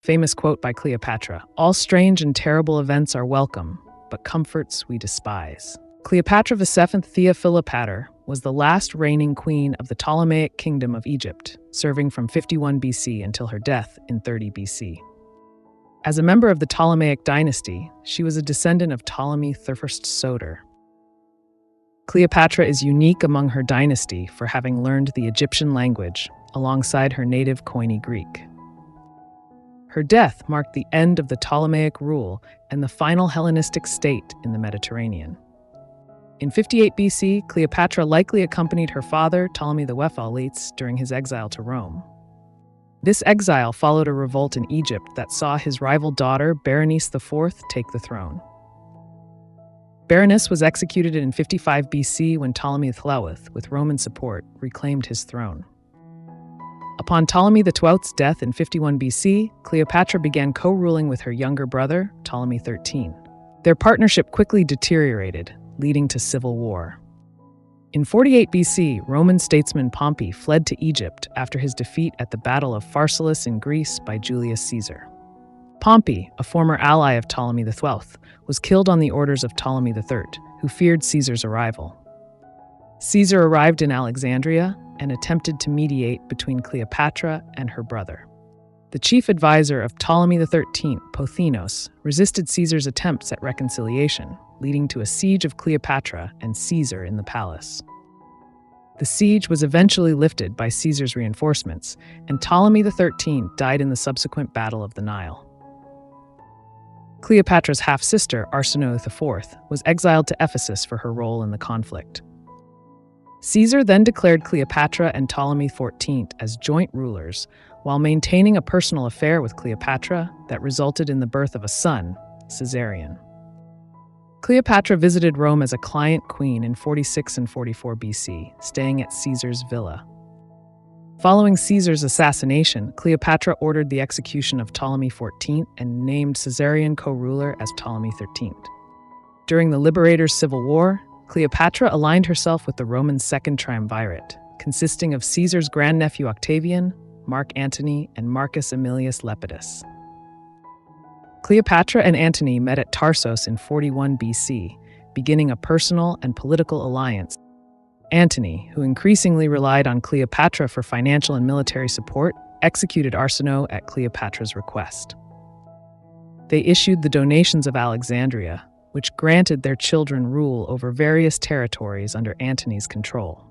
Famous quote by Cleopatra: "All strange and terrible events are welcome, but comforts we despise." Cleopatra VII Thea Philopator was the last reigning queen of the Ptolemaic Kingdom of Egypt, serving from 51 BC until her death in 30 BC. As a member of the Ptolemaic dynasty, she was a descendant of Ptolemy I Soter. Cleopatra is unique among her dynasty for having learned the Egyptian language alongside her native Koine Greek. Her death marked the end of the Ptolemaic rule and the final Hellenistic state in the Mediterranean. In 58 BC, Cleopatra likely accompanied her father, Ptolemy XII Auletes, during his exile to Rome. This exile followed a revolt in Egypt that saw his rival daughter, Berenice IV, take the throne. Berenice was executed in 55 BC when Ptolemy XIII, with Roman support, reclaimed his throne. Upon Ptolemy XII's death in 51 BC, Cleopatra began co-ruling with her younger brother, Ptolemy XIII. Their partnership quickly deteriorated, leading to civil war. In 48 BC, Roman statesman Pompey fled to Egypt after his defeat at the Battle of Pharsalus in Greece by Julius Caesar. Pompey, a former ally of Ptolemy XII, was killed on the orders of Ptolemy III, who feared Caesar's arrival. Caesar arrived in Alexandria and attempted to mediate between Cleopatra and her brother. The chief advisor of Ptolemy XIII, Pothinos, resisted Caesar's attempts at reconciliation, leading to a siege of Cleopatra and Caesar in the palace. The siege was eventually lifted by Caesar's reinforcements, and Ptolemy XIII died in the subsequent Battle of the Nile. Cleopatra's half-sister, Arsinoe IV, was exiled to Ephesus for her role in the conflict. Caesar then declared Cleopatra and Ptolemy XIV as joint rulers, while maintaining a personal affair with Cleopatra that resulted in the birth of a son, Caesarion. Cleopatra visited Rome as a client queen in 46 and 44 BC, staying at Caesar's villa. Following Caesar's assassination, Cleopatra ordered the execution of Ptolemy XIV and named Caesarion co-ruler as Ptolemy XIII. During the Liberators' Civil War, Cleopatra aligned herself with the Roman Second Triumvirate, consisting of Caesar's grandnephew Octavian, Mark Antony, and Marcus Aemilius Lepidus. Cleopatra and Antony met at Tarsos in 41 BC, beginning a personal and political alliance. Antony, who increasingly relied on Cleopatra for financial and military support, executed Arsinoe at Cleopatra's request. They issued the Donations of Alexandria, which granted their children rule over various territories under Antony's control.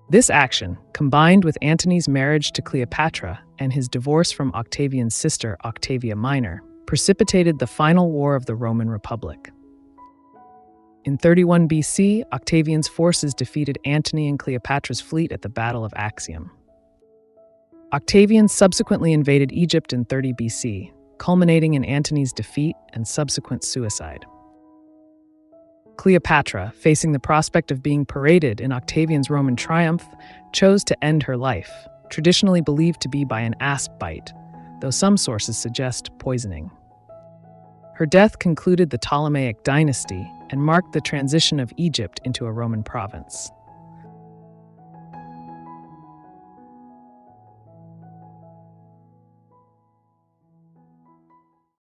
This action, combined with Antony's marriage to Cleopatra and his divorce from Octavian's sister Octavia Minor, precipitated the final war of the Roman Republic. In 31 BC, Octavian's forces defeated Antony and Cleopatra's fleet at the Battle of Actium. Octavian subsequently invaded Egypt in 30 BC, culminating in Antony's defeat and subsequent suicide. Cleopatra, facing the prospect of being paraded in Octavian's Roman triumph, chose to end her life, traditionally believed to be by an asp bite, though some sources suggest poisoning. Her death concluded the Ptolemaic dynasty and marked the transition of Egypt into a Roman province.